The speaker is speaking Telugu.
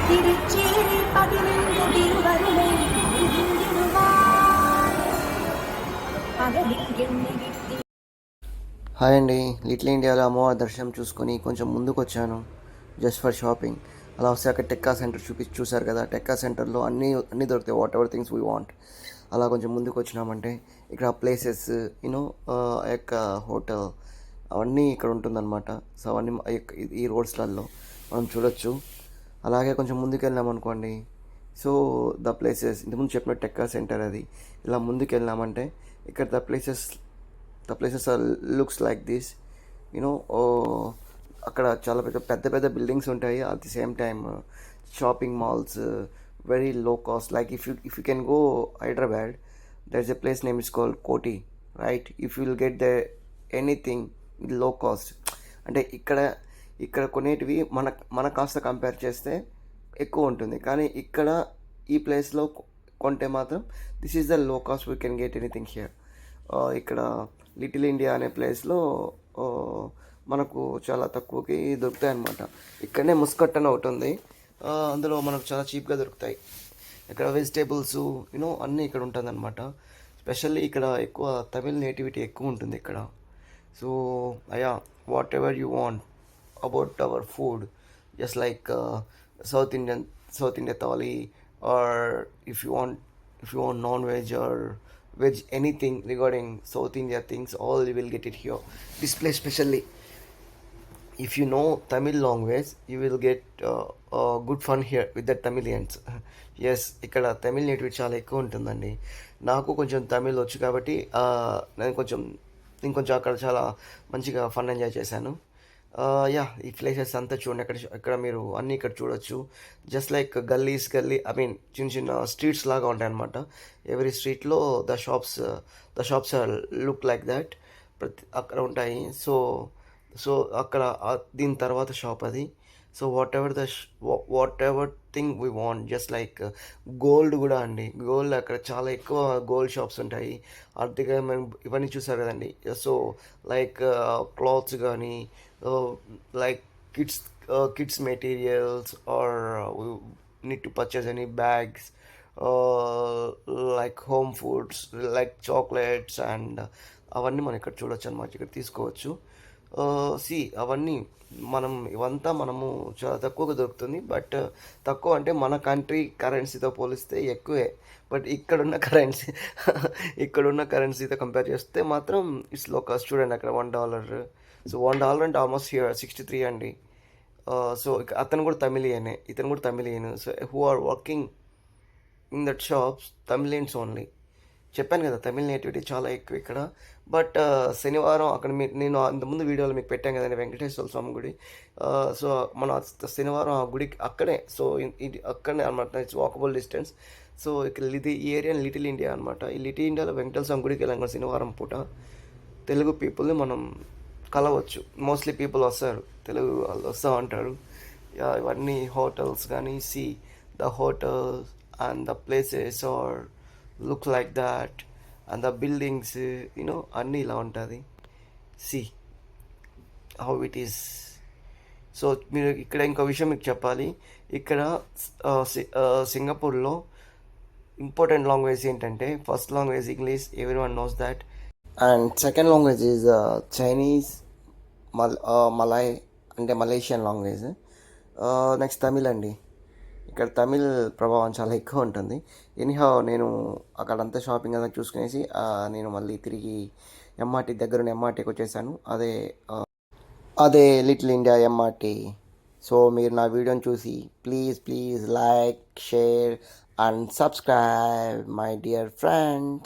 திருச்சேரி பதினெண்டு திருவருளை அறிந்திடுவார் పగలిல் ఎన్నిగిట్టి. హాయ్ అండి, లిటిల్ ఇండియాలో అమ్మవారి దర్శనం చూసుకొని కొంచెం ముందుకు వచ్చాను జస్ట్ ఫర్ షాపింగ్. అలా వస్తే అక్కడ టెక్కా సెంటర్ చూసారు కదా, టెక్కా సెంటర్లో అన్నీ దొరుకుతాయి, what ever things we want. అలా కొంచెం ముందుకు వచ్చినామంటే ఇక్కడ ప్లేసెస్ యూనో ఆ యొక్క హోటల్ అవన్నీ ఇక్కడ ఉంటుందన్నమాట. సో అవన్నీ ఈ రోడ్స్లలో మనం చూడొచ్చు. అలాగే కొంచెం ముందుకు వెళ్ళామనుకోండి, సో ద ప్లేసెస్ ఇంతకుముందు చెప్పిన టెక్కా సెంటర్ అది. ఇలా ముందుకు వెళ్ళామంటే ఇక్కడ the places are looks like this you know. అక్కడ చాలా పెద్ద పెద్ద బిల్డింగ్స్ ఉంటాయి, at the same time shopping malls, very low cost. Like if you can go Hyderabad, there is a place name is called Koti, right? If you will get the anything low cost. అంటే ఇక్కడ కొనేటివి మన కాస్త కంపేర్ చేస్తే ఎక్కువ ఉంటుంది, కానీ ఇక్కడ ఈ ప్లేస్లో కొంటే మాత్రం this is the low cost we can get anything here. ఇక్కడ లిటిల్ ఇండియా అనే ప్లేస్లో మనకు చాలా తక్కువకి దొరుకుతాయి అన్నమాట. ఇక్కడనే ముస్కట్ అని ఒకటి ఉంది, అందులో మనకు చాలా చీప్గా దొరుకుతాయి. ఇక్కడ వెజిటేబుల్స్ యూనో అన్నీ ఇక్కడ ఉంటుంది అనమాట. స్పెషల్లీ ఇక్కడ ఎక్కువ తమిళ్ నేటివిటీ ఎక్కువ ఉంటుంది ఇక్కడ. సో అయా, whatever you want about our food, just like South India thali, or if you want non-veg or veg, anything regarding South India things, all you will get it here. This place specially, if you know Tamil language, you will get good fun here with the Tamilians. Yes, ఇక్కడ తమిళ్ నేటివిటీ చాలా ఎక్కువ ఉంటుందండి. నాకు కొంచెం తమిళ్ వచ్చు కాబట్టి నేను కొంచెం అక్కడ చాలా మంచిగా ఫన్ ఎంజాయ్ చేశాను. ఈ ప్లేసెస్ అంతా చూడండి. ఇక్కడ మీరు అన్నీ ఇక్కడ చూడొచ్చు. జస్ట్ లైక్ గల్లీ ఐ మీన్ చిన్న చిన్న స్ట్రీట్స్ లాగా ఉంటాయి అనమాట. ఎవ్రీ స్ట్రీట్లో the shops look like that, అక్కడ ఉంటాయి. సో అక్కడ దీని తర్వాత షాప్ అది. So what ever thing we want, just like gold కూడా అండి. గోల్డ్ అక్కడ చాలా ఎక్కువ గోల్డ్ షాప్స్ ఉంటాయి. ఆర్థిక మనం ఇవన్నీ చూసారు కదండి. సో లైక్ క్లాత్స్ కానీ, like kids materials, or need to purchase any bags, like home foods, like chocolates and అవన్నీ మనం ఇక్కడ చూడొచ్చు అనమాట. ఇక్కడ తీసుకోవచ్చు. అవన్నీ ఇవంతా మనము చాలా తక్కువగా దొరుకుతుంది. బట్ తక్కువ అంటే మన కంట్రీ కరెన్సీతో పోలిస్తే ఎక్కువే. బట్ ఇక్కడున్న కరెన్సీతో కంపేర్ చేస్తే మాత్రం ఇట్స్ లో కాస్ట్. చూడండి అక్కడ $1. సో $1 అంటే ఆల్మోస్ట్ హియర్ 63 అండి. సో ఇతను కూడా Tamilian. So who are working in that shops Tamilians only. చెప్పాను కదా, తమిళ్ నేటివిటీ చాలా ఎక్కువ ఇక్కడ. బట్ శనివారం అక్కడ నేను అంతకుముందు వీడియోలో మీకు పెట్టాను కదండి, వెంకటేశ్వర స్వామి గుడి. సో మన శనివారం ఆ గుడికి అక్కడే. సో ఇది అక్కడనే అనమాట, ఇట్స్ వాకబుల్ డిస్టెన్స్. సో ఇక్కడ ఈ ఏరియా లిటిల్ ఇండియా అనమాట. ఈ లిటిల్ ఇండియాలో వెంకటేశ్వర స్వామి గుడికి వెళ్ళాం కదా శనివారం పూట. తెలుగు పీపుల్ని మనం కలవచ్చు. మోస్ట్లీ పీపుల్ వస్తారు, తెలుగు వాళ్ళు వస్తూ ఉంటారు. ఇవన్నీ హోటల్స్ కానీ, the hotels and the places are look like that, and the buildings you know అన్నీ ఇలా ఉంటుంది. How it is. సో మీరు ఇక్కడ ఇంకో విషయం మీకు చెప్పాలి. ఇక్కడ సింగపూర్లో ఇంపార్టెంట్ లాంగ్వేజ్ ఏంటంటే, first language English, every one knows that. And second language is Chinese, Malay అంటే మలేషియన్ లాంగ్వేజ్. నెక్స్ట్ తమిళ్ అండి. ఇక్కడ తమిళ్ ప్రభావం చాలా ఎక్కువ ఉంటుంది. ఎనీహౌ నేను అక్కడంతా షాపింగ్ అంతా చూసుకునేసి నేను మళ్ళీ తిరిగి దగ్గరున్న ఎంఆర్టీకి వచ్చేసాను. అదే లిటిల్ ఇండియా ఎంఆర్టీ. సో మీరు నా వీడియోని చూసి please like, share and subscribe my dear friends.